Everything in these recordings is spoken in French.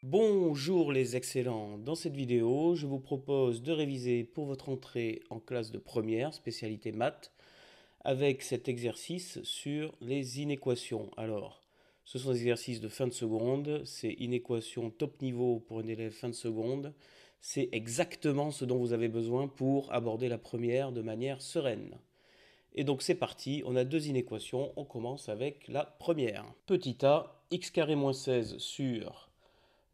Bonjour les excellents, dans cette vidéo je vous propose de réviser pour votre entrée en classe de première, spécialité maths, avec cet exercice sur les inéquations. Alors, ce sont des exercices de fin de seconde, c'est inéquation top niveau pour un élève fin de seconde, c'est exactement ce dont vous avez besoin pour aborder la première de manière sereine. Et donc c'est parti, on a deux inéquations, on commence avec la première. Petit a, x carré moins 16 sur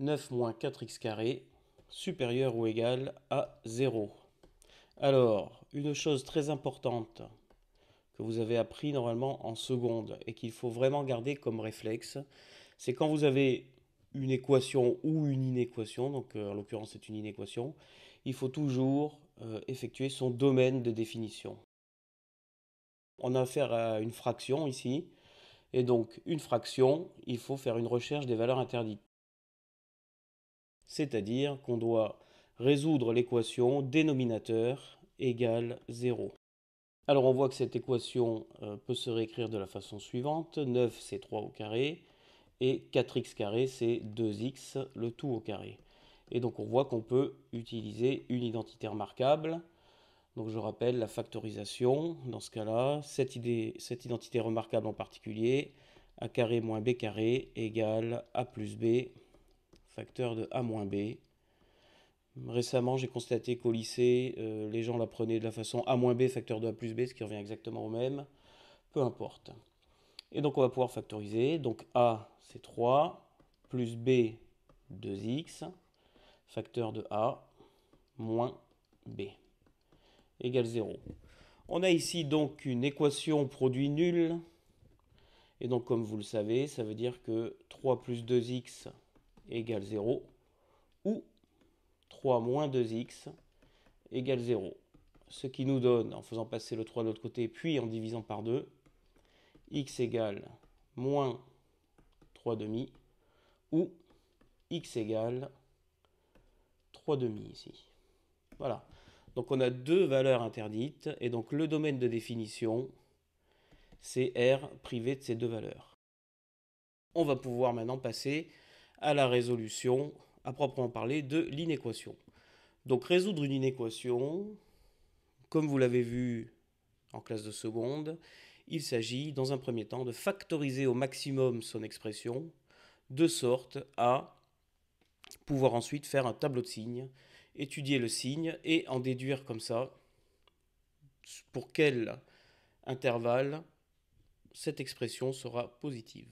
9 moins 4x carré supérieur ou égal à 0. Alors, une chose très importante que vous avez appris normalement en seconde et qu'il faut vraiment garder comme réflexe, c'est quand vous avez une équation ou une inéquation, donc en l'occurrence c'est une inéquation, il faut toujours effectuer son domaine de définition. On a affaire à une fraction ici, et donc une fraction, il faut faire une recherche des valeurs interdites. C'est-à-dire qu'on doit résoudre l'équation dénominateur égale 0. Alors on voit que cette équation peut se réécrire de la façon suivante. 9 c'est 3 au carré et 4x carré c'est 2x le tout au carré. Et donc on voit qu'on peut utiliser une identité remarquable. Donc je rappelle la factorisation dans ce cas-là. Cette identité remarquable en particulier, a carré moins b carré égale a plus b facteur de a moins b. Récemment, j'ai constaté qu'au lycée, les gens l'apprenaient de la façon a moins b facteur de a plus b, ce qui revient exactement au même. Peu importe. Et donc, on va pouvoir factoriser. Donc, a, c'est 3, plus b, 2x, facteur de a, moins b, égale 0. On a ici donc une équation produit nul. Et donc, comme vous le savez, ça veut dire que 3 plus 2x égale 0, ou 3 moins 2x égale 0. Ce qui nous donne, en faisant passer le 3 de l'autre côté, puis en divisant par 2, x égale moins 3 demi, ou x égale 3 demi ici. Voilà. Donc on a deux valeurs interdites, et donc le domaine de définition, c'est R privé de ces deux valeurs. On va pouvoir maintenant passer à la résolution, à proprement parler, de l'inéquation. Donc résoudre une inéquation, comme vous l'avez vu en classe de seconde, il s'agit dans un premier temps de factoriser au maximum son expression de sorte à pouvoir ensuite faire un tableau de signes, étudier le signe et en déduire comme ça pour quel intervalle cette expression sera positive.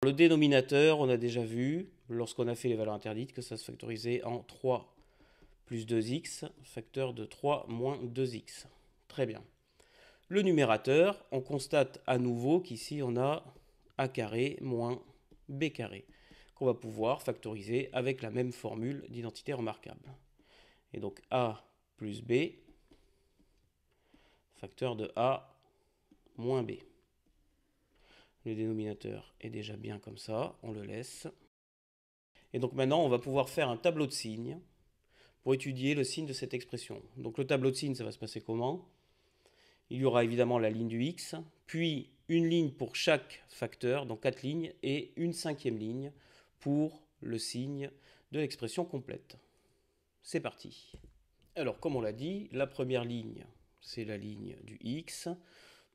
Le dénominateur, on a déjà vu, lorsqu'on a fait les valeurs interdites, que ça se factorisait en 3 plus 2x, facteur de 3 moins 2x. Très bien. Le numérateur, on constate à nouveau qu'ici on a a carré moins b carré, qu'on va pouvoir factoriser avec la même formule d'identité remarquable. Et donc a plus b, facteur de a moins b. Le dénominateur est déjà bien comme ça, on le laisse. Et donc maintenant, on va pouvoir faire un tableau de signes pour étudier le signe de cette expression. Donc le tableau de signes, ça va se passer comment? Il y aura évidemment la ligne du x, puis une ligne pour chaque facteur, donc 4 lignes, et une cinquième ligne pour le signe de l'expression complète. C'est parti. Alors, comme on l'a dit, la première ligne, c'est la ligne du x.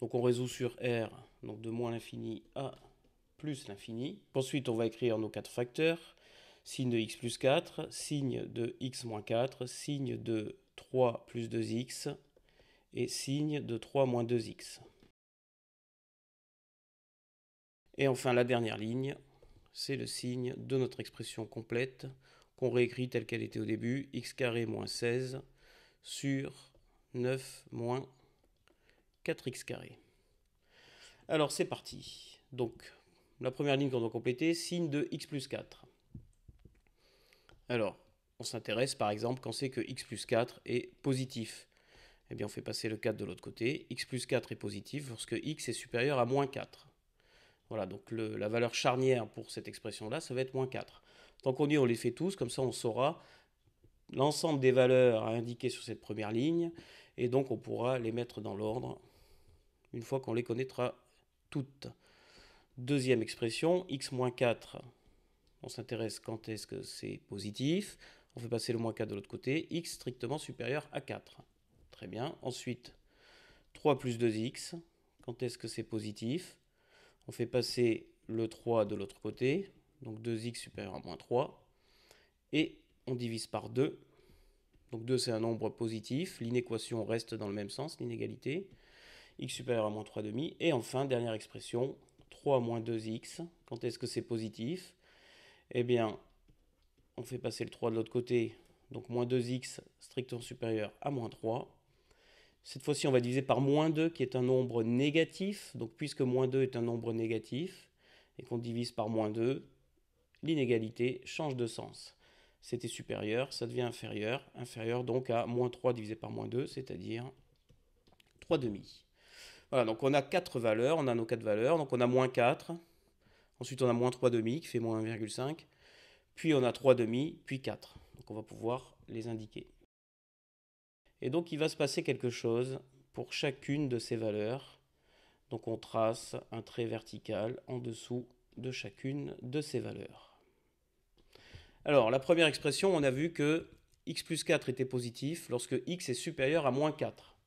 Donc on résout sur R, donc de moins l'infini à plus l'infini. Ensuite, on va écrire nos quatre facteurs. Signe de x plus 4, signe de x moins 4, signe de 3 plus 2x, et signe de 3 moins 2x. Et enfin, la dernière ligne, c'est le signe de notre expression complète qu'on réécrit telle qu'elle était au début, x carré moins 16 sur 9 moins 4x carré. Alors c'est parti. Donc la première ligne qu'on doit compléter, signe de x plus 4. Alors on s'intéresse par exemple quand c'est que x plus 4 est positif. Eh bien on fait passer le 4 de l'autre côté. X plus 4 est positif lorsque x est supérieur à moins 4. Voilà, donc la valeur charnière pour cette expression-là, ça va être moins 4. Tant qu'on dit, on les fait tous, comme ça on saura l'ensemble des valeurs à indiquer sur cette première ligne, et donc on pourra les mettre dans l'ordre une fois qu'on les connaîtra toutes. Deuxième expression, x moins 4, on s'intéresse quand est-ce que c'est positif. On fait passer le moins 4 de l'autre côté, x strictement supérieur à 4. Très bien. Ensuite, 3 plus 2x, quand est-ce que c'est positif? On fait passer le 3 de l'autre côté, donc 2x supérieur à moins 3. Et on divise par 2. Donc 2, c'est un nombre positif. L'inéquation reste dans le même sens, l'inégalité. X supérieur à moins 3,5. Et enfin, dernière expression, 3 moins 2x. Quand est-ce que c'est positif? Eh bien, on fait passer le 3 de l'autre côté. Donc moins 2x strictement supérieur à moins 3. Cette fois-ci, on va diviser par moins 2, qui est un nombre négatif. Donc puisque moins 2 est un nombre négatif, et qu'on divise par moins 2, l'inégalité change de sens. C'était supérieur, ça devient inférieur. Inférieur donc à moins 3 divisé par moins 2, c'est-à-dire 3,5. Voilà, donc on a 4 valeurs, on a nos 4 valeurs. Donc on a moins 4, ensuite on a moins 3,5 qui fait moins 1,5, puis on a 3,5, puis 4. Donc on va pouvoir les indiquer. Et donc il va se passer quelque chose pour chacune de ces valeurs. Donc on trace un trait vertical en dessous de chacune de ces valeurs. Alors, la première expression, on a vu que x plus 4 était positif lorsque x est supérieur à moins 4.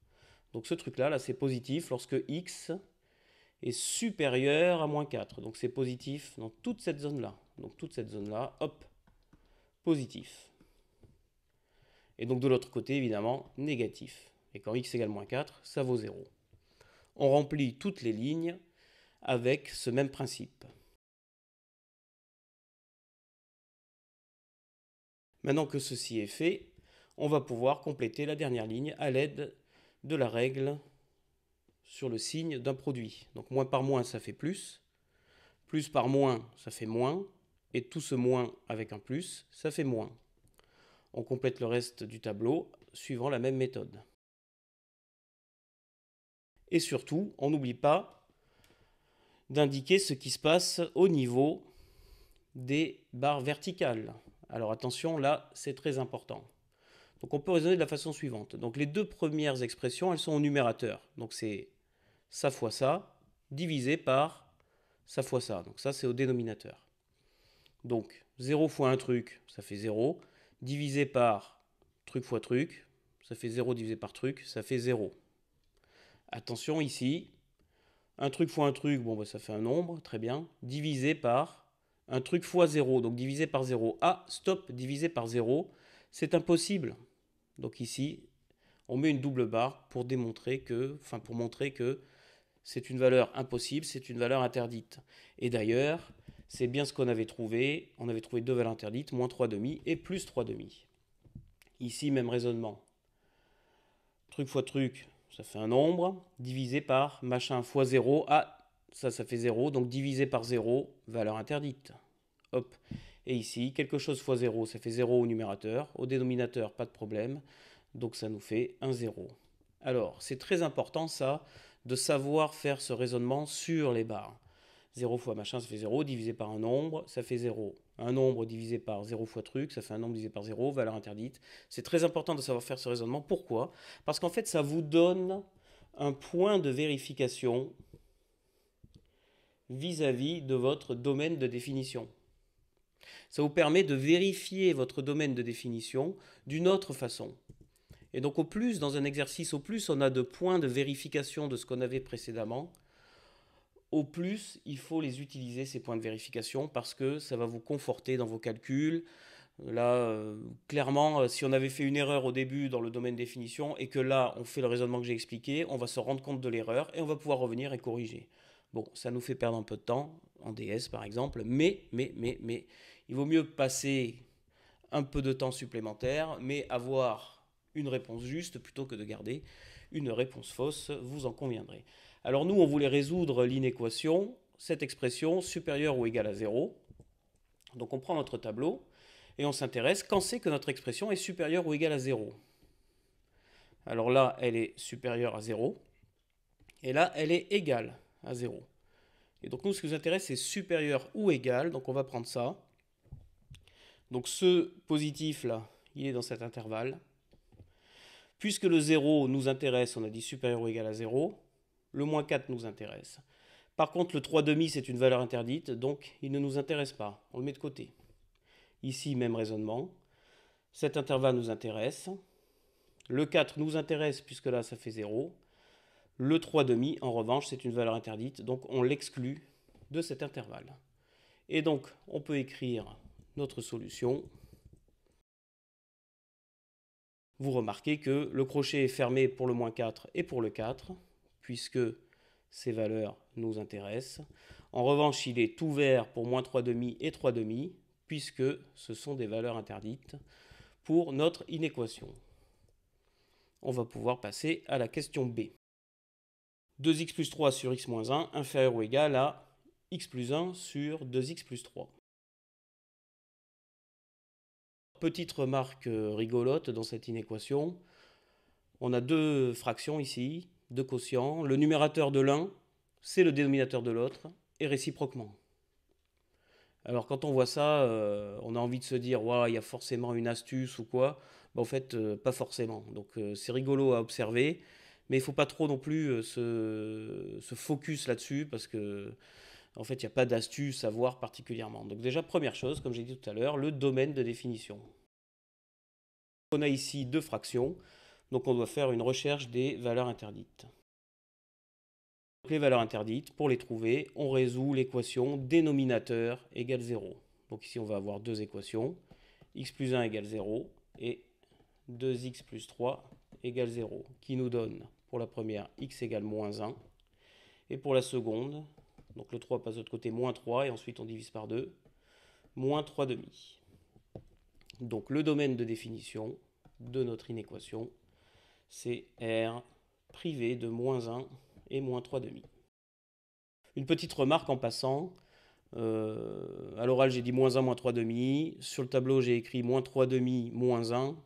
Donc ce truc-là, là, c'est positif lorsque x est supérieur à moins 4. Donc c'est positif dans toute cette zone-là. Donc toute cette zone-là, hop, positif. Et donc de l'autre côté, évidemment, négatif. Et quand x égale moins 4, ça vaut 0. On remplit toutes les lignes avec ce même principe. Maintenant que ceci est fait, on va pouvoir compléter la dernière ligne à l'aide de la règle sur le signe d'un produit. Donc moins par moins, ça fait plus par moins, ça fait moins, et tout ce moins avec un plus, ça fait moins. On complète le reste du tableau suivant la même méthode. Et surtout, on n'oublie pas d'indiquer ce qui se passe au niveau des barres verticales. Alors attention, là, c'est très important. Donc on peut raisonner de la façon suivante. Donc les deux premières expressions, elles sont au numérateur. Donc c'est ça fois ça, divisé par ça fois ça. Donc ça, c'est au dénominateur. Donc 0 fois un truc, ça fait 0. Divisé par truc fois truc, ça fait 0 divisé par truc, ça fait 0. Attention ici, un truc fois un truc, bon, bah, ça fait un nombre, très bien. Divisé par un truc fois 0, donc divisé par 0. Ah, stop, divisé par 0, c'est impossible. Donc ici, on met une double barre pour démontrer que, pour montrer que c'est une valeur impossible, c'est une valeur interdite. Et d'ailleurs, c'est bien ce qu'on avait trouvé. On avait trouvé deux valeurs interdites, moins 3,5 et plus 3,5. Ici, même raisonnement. Truc fois truc, ça fait un nombre, divisé par machin fois 0. Ah, ça fait 0, donc divisé par 0, valeur interdite. Hop. Et ici, quelque chose fois 0, ça fait 0 au numérateur. Au dénominateur, pas de problème. Donc ça nous fait un 0. Alors, c'est très important ça, de savoir faire ce raisonnement sur les barres. 0 fois machin, ça fait 0, divisé par un nombre, ça fait 0. Un nombre divisé par 0 fois truc, ça fait un nombre divisé par 0, valeur interdite. C'est très important de savoir faire ce raisonnement. Pourquoi? Parce qu'en fait, ça vous donne un point de vérification vis-à-vis de votre domaine de définition. Ça vous permet de vérifier votre domaine de définition d'une autre façon. Et donc au plus, dans un exercice, au plus on a de points de vérification de ce qu'on avait précédemment, au plus il faut les utiliser, ces points de vérification, parce que ça va vous conforter dans vos calculs. Là, clairement, si on avait fait une erreur au début dans le domaine définition et que là, on fait le raisonnement que j'ai expliqué, on va se rendre compte de l'erreur et on va pouvoir revenir et corriger. Bon, ça nous fait perdre un peu de temps, en DS par exemple, mais, il vaut mieux passer un peu de temps supplémentaire, mais avoir une réponse juste plutôt que de garder une réponse fausse, vous en conviendrez. Alors nous, on voulait résoudre l'inéquation, cette expression supérieure ou égale à 0. Donc on prend notre tableau et on s'intéresse quand c'est que notre expression est supérieure ou égale à 0. Alors là, elle est supérieure à 0. Et là, elle est égale à 0. Et donc nous, ce qui nous intéresse, c'est supérieur ou égal. Donc on va prendre ça. Donc ce positif-là, il est dans cet intervalle. Puisque le 0 nous intéresse, on a dit supérieur ou égal à 0, le moins 4 nous intéresse. Par contre, le 3,5, c'est une valeur interdite, donc il ne nous intéresse pas. On le met de côté. Ici, même raisonnement. Cet intervalle nous intéresse. Le 4 nous intéresse puisque là, ça fait 0. Le 3,5, en revanche, c'est une valeur interdite, donc on l'exclut de cet intervalle. Et donc, on peut écrire notre solution. Vous remarquez que le crochet est fermé pour le moins 4 et pour le 4, puisque ces valeurs nous intéressent. En revanche, il est ouvert pour moins 3,5 et 3,5, puisque ce sont des valeurs interdites pour notre inéquation. On va pouvoir passer à la question B. 2x plus 3 sur x moins 1 inférieur ou égal à x plus 1 sur 2x plus 3. Petite remarque rigolote dans cette inéquation. On a deux fractions ici, deux quotients. Le numérateur de l'un, c'est le dénominateur de l'autre, et réciproquement. Alors quand on voit ça, on a envie de se dire « il y a forcément une astuce ou quoi ». En fait, pas forcément. Donc c'est rigolo à observer, mais il ne faut pas trop non plus se focus là-dessus, parce que en fait, il n'y a pas d'astuce à voir particulièrement. Donc déjà, première chose, comme j'ai dit tout à l'heure, le domaine de définition. On a ici deux fractions, donc on doit faire une recherche des valeurs interdites. Les valeurs interdites, pour les trouver, on résout l'équation dénominateur égale 0. Donc ici, on va avoir deux équations, x plus 1 égale 0 et 2x plus 3 égale 0, qui nous donne, pour la première, x égale moins 1, et pour la seconde, donc le 3 passe de l'autre côté, moins 3, et ensuite on divise par 2, moins 3,5. Donc le domaine de définition de notre inéquation, c'est R privé de moins 1 et moins 3,5. Une petite remarque en passant, à l'oral j'ai dit moins 1, moins 3,5, sur le tableau j'ai écrit moins 3,5, moins 1.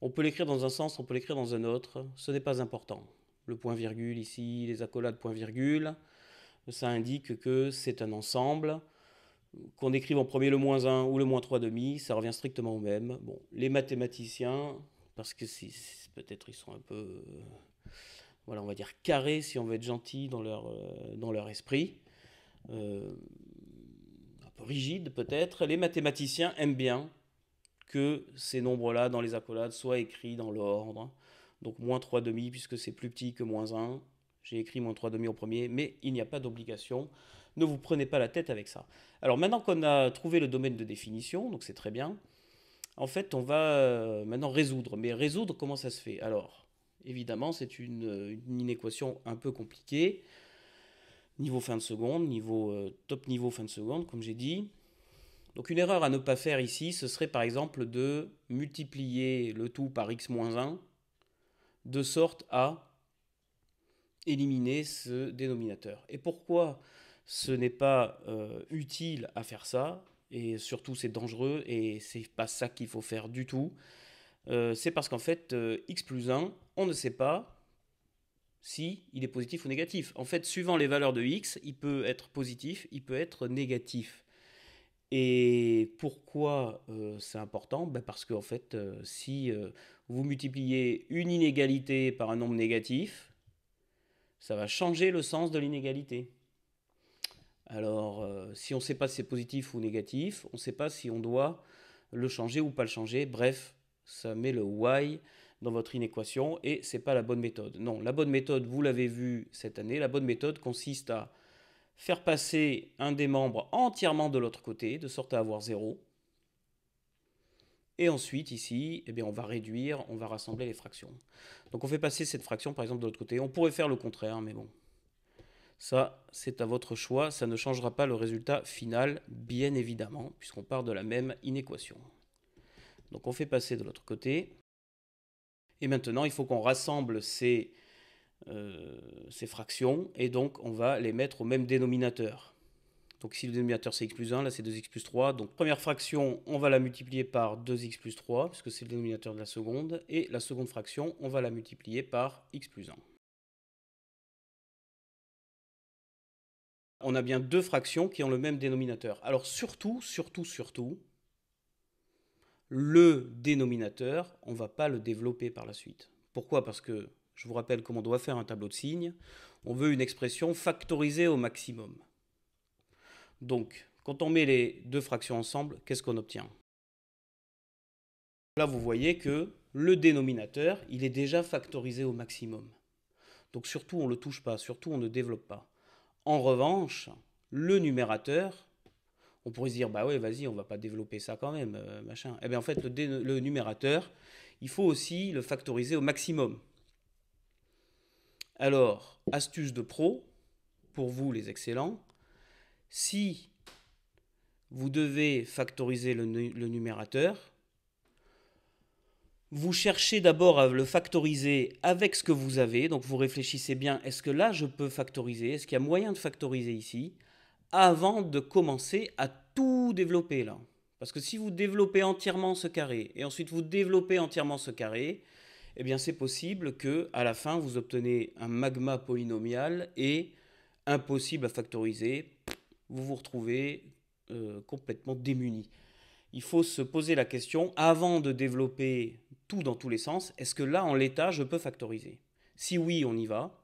On peut l'écrire dans un sens, on peut l'écrire dans un autre, ce n'est pas important. Le point-virgule ici, les accolades point-virgule, ça indique que c'est un ensemble. Qu'on écrive en premier le moins 1 ou le moins 3,5, ça revient strictement au même. Bon, les mathématiciens, parce que peut-être ils sont un peu, voilà, on va dire carrés si on veut être gentil dans leur esprit, un peu rigide peut-être, les mathématiciens aiment bien que ces nombres-là dans les accolades soient écrits dans l'ordre. Donc moins 3,5 puisque c'est plus petit que moins 1. J'ai écrit moins 3,5 au premier, mais il n'y a pas d'obligation. Ne vous prenez pas la tête avec ça. Alors maintenant qu'on a trouvé le domaine de définition, donc c'est très bien, en fait on va maintenant résoudre. Mais résoudre, comment ça se fait? Alors, évidemment, c'est une inéquation un peu compliquée. Niveau fin de seconde, top niveau fin de seconde, comme j'ai dit. Donc une erreur à ne pas faire ici, ce serait par exemple de multiplier le tout par x-1, de sorte à éliminer ce dénominateur. Et pourquoi ce n'est pas utile à faire ça, et surtout c'est dangereux, et c'est pas ça qu'il faut faire du tout, c'est parce qu'en fait, x plus 1, on ne sait pas si il est positif ou négatif. En fait, suivant les valeurs de x, il peut être positif, il peut être négatif. Et pourquoi c'est important? Parce qu'en fait, si vous multipliez une inégalité par un nombre négatif, ça va changer le sens de l'inégalité. Alors, si on ne sait pas si c'est positif ou négatif, on ne sait pas si on doit le changer ou pas le changer. Bref, ça met le y dans votre inéquation et ce n'est pas la bonne méthode. Non, la bonne méthode, vous l'avez vu cette année, la bonne méthode consiste à faire passer un des membres entièrement de l'autre côté, de sorte à avoir 0. Et ensuite, ici, eh bien, on va réduire, on va rassembler les fractions. Donc on fait passer cette fraction, par exemple, de l'autre côté. On pourrait faire le contraire, mais bon. Ça, c'est à votre choix. Ça ne changera pas le résultat final, bien évidemment, puisqu'on part de la même inéquation. Donc on fait passer de l'autre côté. Et maintenant, il faut qu'on rassemble ces fractions, et donc on va les mettre au même dénominateur. Donc si le dénominateur c'est x plus 1, là c'est 2x plus 3. Donc première fraction, on va la multiplier par 2x plus 3, puisque c'est le dénominateur de la seconde. Et la seconde fraction, on va la multiplier par x plus 1. On a bien deux fractions qui ont le même dénominateur. Alors surtout, le dénominateur, on ne va pas le développer par la suite. Pourquoi? Parce que, je vous rappelle comment on doit faire un tableau de signes. On veut une expression factorisée au maximum. Donc, quand on met les deux fractions ensemble, qu'est-ce qu'on obtient? Là, vous voyez que le dénominateur, il est déjà factorisé au maximum. Donc surtout, on ne le touche pas, surtout, on ne développe pas. En revanche, le numérateur, on pourrait se dire, bah ouais, vas-y, on va pas développer ça quand même, machin. Eh bien, en fait, le numérateur, il faut aussi le factoriser au maximum. Alors, astuce de pro, pour vous les excellents, si vous devez factoriser le numérateur, vous cherchez d'abord à le factoriser avec ce que vous avez, donc vous réfléchissez bien, est-ce que là je peux factoriser, est-ce qu'il y a moyen de factoriser ici, avant de commencer à tout développer là. Parce que si vous développez entièrement ce carré, et ensuite vous développez entièrement ce carré, eh bien c'est possible que à la fin vous obtenez un magma polynomial et impossible à factoriser, vous vous retrouvez complètement démuni. Il faut se poser la question, avant de développer tout dans tous les sens, est-ce que là, en l'état, je peux factoriser? Si oui, on y va.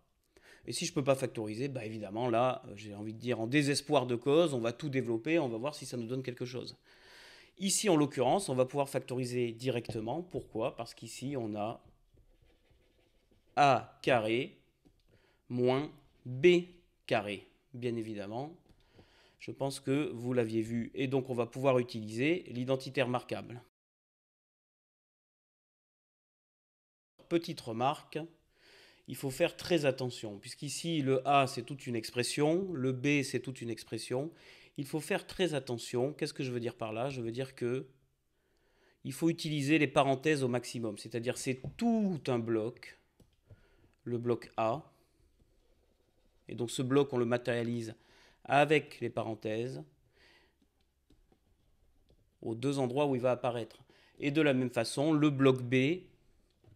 Et si je ne peux pas factoriser, bah évidemment, là, j'ai envie de dire, en désespoir de cause, on va tout développer, on va voir si ça nous donne quelque chose. Ici, en l'occurrence, on va pouvoir factoriser directement. Pourquoi? Parce qu'ici, on a a carré moins b carré, bien évidemment. Je pense que vous l'aviez vu. Et donc, on va pouvoir utiliser l'identitaire marquable. Petite remarque, il faut faire très attention, puisqu'ici, le A, c'est toute une expression, le B, c'est toute une expression. Il faut faire très attention. Qu'est-ce que je veux dire par là? Je veux dire que il faut utiliser les parenthèses au maximum. C'est-à-dire, c'est tout un bloc, le bloc A. Et donc, ce bloc, on le matérialise avec les parenthèses aux deux endroits où il va apparaître. Et de la même façon, le bloc B,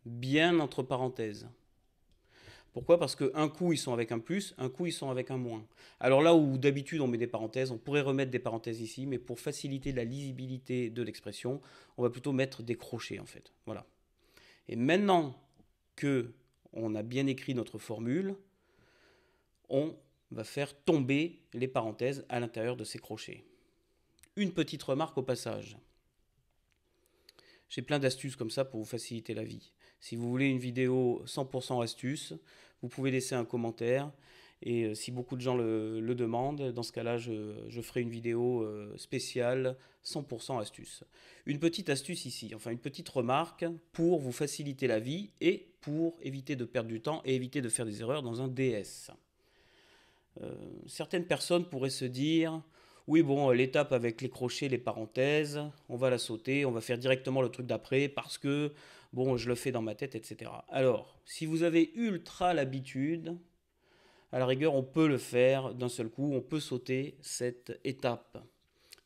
bien entre parenthèses. Pourquoi? Parce qu'un coup, ils sont avec un plus, un coup, ils sont avec un moins. Alors là où d'habitude, on met des parenthèses, on pourrait remettre des parenthèses ici, mais pour faciliter la lisibilité de l'expression, on va plutôt mettre des crochets, en fait. Voilà. Et maintenant que on a bien écrit notre formule, on va faire tomber les parenthèses à l'intérieur de ces crochets. Une petite remarque au passage. J'ai plein d'astuces comme ça pour vous faciliter la vie. Si vous voulez une vidéo 100% astuce, vous pouvez laisser un commentaire. Et si beaucoup de gens le demandent, dans ce cas-là, je ferai une vidéo spéciale 100% astuce. Une petite astuce ici, enfin une petite remarque pour vous faciliter la vie et pour éviter de perdre du temps et éviter de faire des erreurs dans un DS. Certaines personnes pourraient se dire... Oui, bon, l'étape avec les crochets, les parenthèses, on va la sauter, on va faire directement le truc d'après parce que, bon, je le fais dans ma tête, etc. Alors, si vous avez ultra l'habitude, à la rigueur, on peut le faire d'un seul coup, on peut sauter cette étape.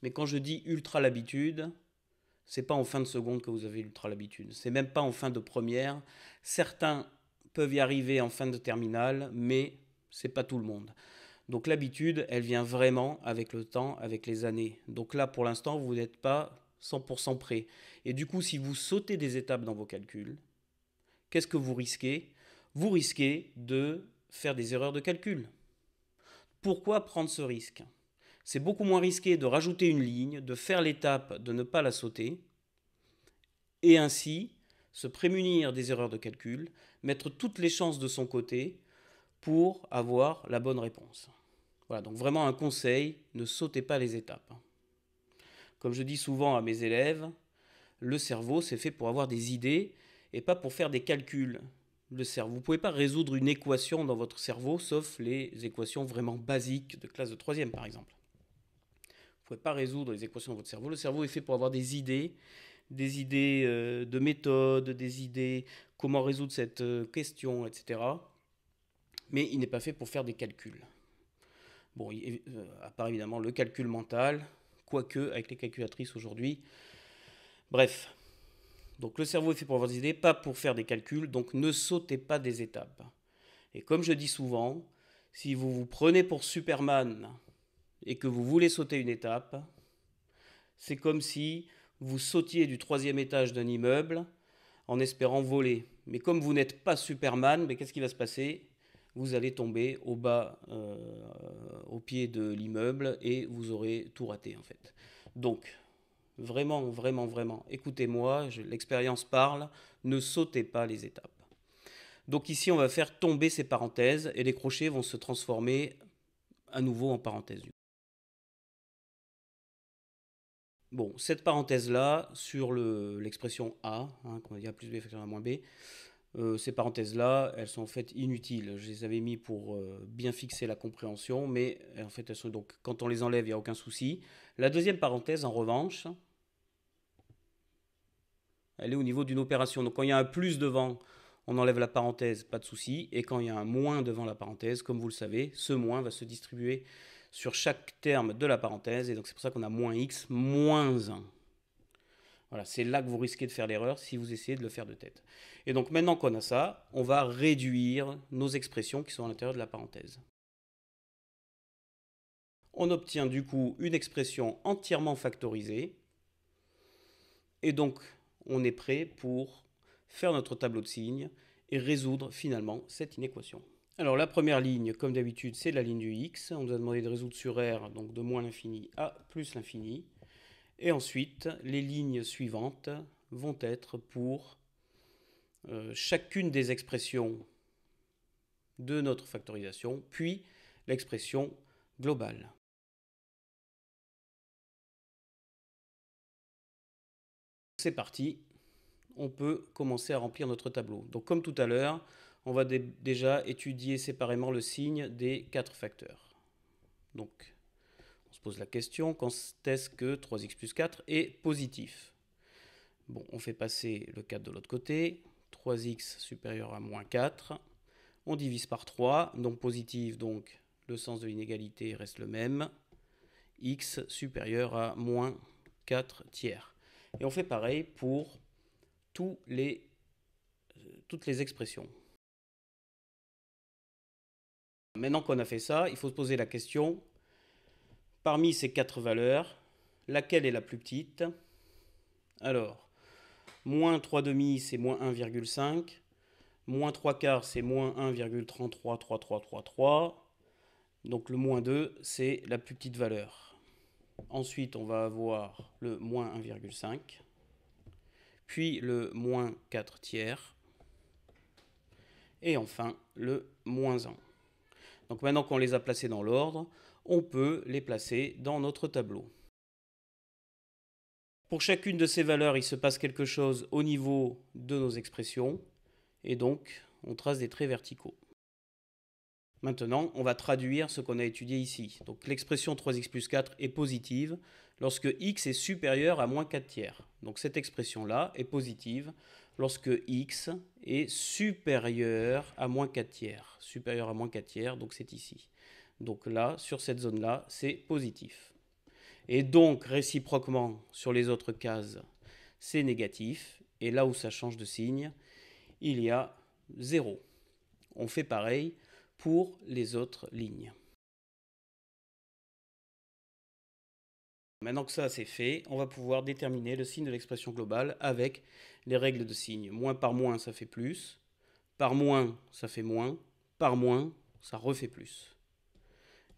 Mais quand je dis ultra l'habitude, c'est pas en fin de seconde que vous avez ultra l'habitude, c'est même pas en fin de première. Certains peuvent y arriver en fin de terminale, mais c'est pas tout le monde. Donc l'habitude, elle vient vraiment avec le temps, avec les années. Donc là, pour l'instant, vous n'êtes pas 100% prêt. Et du coup, si vous sautez des étapes dans vos calculs, qu'est-ce que vous risquez? Vous risquez de faire des erreurs de calcul. Pourquoi prendre ce risque? C'est beaucoup moins risqué de rajouter une ligne, de faire l'étape, de ne pas la sauter, et ainsi se prémunir des erreurs de calcul, mettre toutes les chances de son côté pour avoir la bonne réponse. Voilà, donc vraiment un conseil, ne sautez pas les étapes. Comme je dis souvent à mes élèves, le cerveau c'est fait pour avoir des idées et pas pour faire des calculs. Le cerveau, vous ne pouvez pas résoudre une équation dans votre cerveau, sauf les équations vraiment basiques de classe de 3e par exemple. Vous ne pouvez pas résoudre les équations dans votre cerveau. Le cerveau est fait pour avoir des idées de méthode, des idées comment résoudre cette question, etc. Mais il n'est pas fait pour faire des calculs. Bon, à part évidemment le calcul mental, quoique avec les calculatrices aujourd'hui. Bref, donc le cerveau est fait pour avoir des idées, pas pour faire des calculs, donc ne sautez pas des étapes. Et comme je dis souvent, si vous vous prenez pour Superman et que vous voulez sauter une étape, c'est comme si vous sautiez du 3e étage d'un immeuble en espérant voler. Mais comme vous n'êtes pas Superman, mais qu'est-ce qui va se passer? Vous allez tomber au bas, au pied de l'immeuble et vous aurez tout raté en fait. Donc, Vraiment, vraiment, vraiment. Écoutez-moi, l'expérience parle, ne sautez pas les étapes. Donc ici, on va faire tomber ces parenthèses et les crochets vont se transformer à nouveau en parenthèses. Bon, cette parenthèse-là, sur l'expression A, hein, qu'on va dire A plus B facteur A moins B, ces parenthèses-là, elles sont en fait inutiles. Je les avais mis pour bien fixer la compréhension, mais en fait, elles sont donc, quand on les enlève, il n'y a aucun souci. La deuxième parenthèse, en revanche, elle est au niveau d'une opération. Donc quand il y a un plus devant, on enlève la parenthèse, pas de souci. Et quand il y a un moins devant la parenthèse, comme vous le savez, ce moins va se distribuer sur chaque terme de la parenthèse. Et donc c'est pour ça qu'on a moins x, moins 1. Voilà, c'est là que vous risquez de faire l'erreur si vous essayez de le faire de tête. Et donc maintenant qu'on a ça, on va réduire nos expressions qui sont à l'intérieur de la parenthèse. On obtient du coup une expression entièrement factorisée. Et donc, on est prêt pour faire notre tableau de signes et résoudre finalement cette inéquation. Alors la première ligne, comme d'habitude, c'est la ligne du x. On nous a demandé de résoudre sur R, donc de moins l'infini à plus l'infini. Et ensuite, les lignes suivantes vont être pour chacune des expressions de notre factorisation, puis l'expression globale. C'est parti, on peut commencer à remplir notre tableau. Donc comme tout à l'heure, on va déjà étudier séparément le signe des 4 facteurs. Donc on se pose la question, quand est-ce que 3x plus 4 est positif? Bon, on fait passer le 4 de l'autre côté, 3x supérieur à moins 4, on divise par 3, donc positif, donc le sens de l'inégalité reste le même, x supérieur à moins 4 tiers. Et on fait pareil pour toutes les expressions. Maintenant qu'on a fait ça, il faut se poser la question, parmi ces 4 valeurs, laquelle est la plus petite? Alors, moins 3 demi, c'est moins 1,5. Moins 3 quarts, c'est moins 1,333333. Donc le moins 2, c'est la plus petite valeur. Ensuite, on va avoir le moins 1,5. Puis le moins 4 tiers. Et enfin, le moins 1. Donc maintenant qu'on les a placés dans l'ordre, on peut les placer dans notre tableau. Pour chacune de ces valeurs, il se passe quelque chose au niveau de nos expressions. Et donc, on trace des traits verticaux. Maintenant, on va traduire ce qu'on a étudié ici. Donc l'expression 3x plus 4 est positive lorsque x est supérieur à moins 4 tiers. Donc cette expression-là est positive lorsque x est supérieur à moins 4 tiers. Supérieur à moins 4 tiers, donc c'est ici. Donc là, sur cette zone-là, c'est positif. Et donc, réciproquement, sur les autres cases, c'est négatif. Et là où ça change de signe, il y a 0. On fait pareil pour les autres lignes. Maintenant que ça c'est fait, on va pouvoir déterminer le signe de l'expression globale avec les règles de signe. Moins par moins, ça fait plus. Par moins, ça fait moins. Par moins, ça refait plus.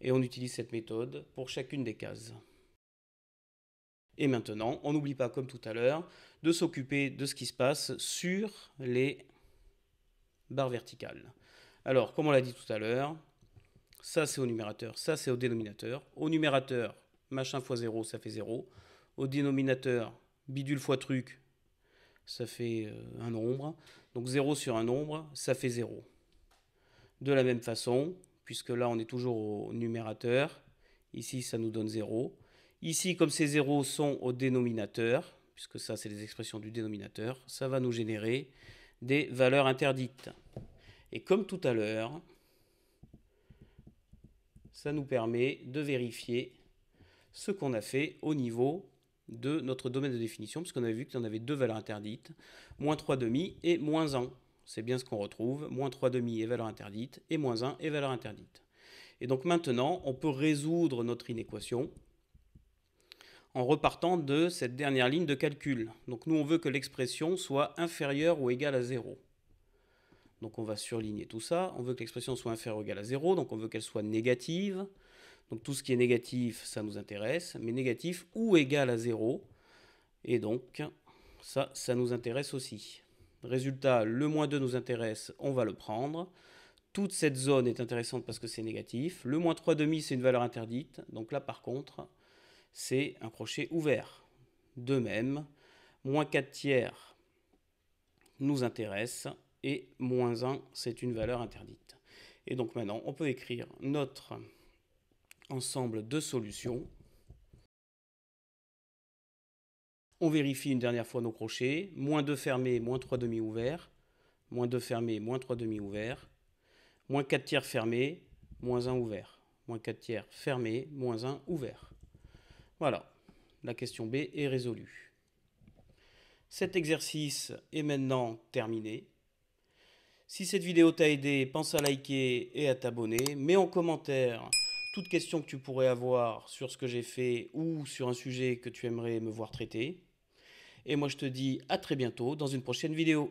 Et on utilise cette méthode pour chacune des cases. Et maintenant, on n'oublie pas, comme tout à l'heure, de s'occuper de ce qui se passe sur les barres verticales. Alors, comme on l'a dit tout à l'heure, ça c'est au numérateur, ça c'est au dénominateur. Au numérateur, machin fois 0, ça fait 0. Au dénominateur, bidule fois truc, ça fait un nombre. Donc 0 sur un nombre, ça fait 0. De la même façon, puisque là on est toujours au numérateur, ici ça nous donne 0. Ici, comme ces 0 sont au dénominateur, puisque ça c'est les expressions du dénominateur, ça va nous générer des valeurs interdites. Et comme tout à l'heure, ça nous permet de vérifier ce qu'on a fait au niveau de notre domaine de définition, puisqu'on avait vu qu'il y en avait deux valeurs interdites, moins 3 demi et moins 1. C'est bien ce qu'on retrouve, moins 3 demi est valeur interdite, et moins 1 est valeur interdite. Et donc maintenant, on peut résoudre notre inéquation en repartant de cette dernière ligne de calcul. Donc nous, on veut que l'expression soit inférieure ou égale à 0. Donc on va surligner tout ça. On veut que l'expression soit inférieure ou égale à 0, donc on veut qu'elle soit négative. Donc tout ce qui est négatif, ça nous intéresse, mais négatif ou égal à 0. Et donc, ça nous intéresse aussi. Résultat, le moins 2 nous intéresse, on va le prendre. Toute cette zone est intéressante parce que c'est négatif. Le moins 3,5, c'est une valeur interdite. Donc là, par contre, c'est un crochet ouvert. De même, moins 4 tiers nous intéresse. Et moins 1, c'est une valeur interdite. Et donc maintenant, on peut écrire notre ensemble de solutions. On vérifie une dernière fois nos crochets. Moins 2 fermé, moins 3,5 ouvert. Moins 2 fermé, moins 3,5 ouvert. Moins 4 tiers fermé, moins 1 ouvert. Moins 4 tiers fermé, moins 1 ouvert. Voilà, la question B est résolue. Cet exercice est maintenant terminé. Si cette vidéo t'a aidé, pense à liker et à t'abonner. Mets en commentaire toute question que tu pourrais avoir sur ce que j'ai fait ou sur un sujet que tu aimerais me voir traiter. Et moi je te dis à très bientôt dans une prochaine vidéo.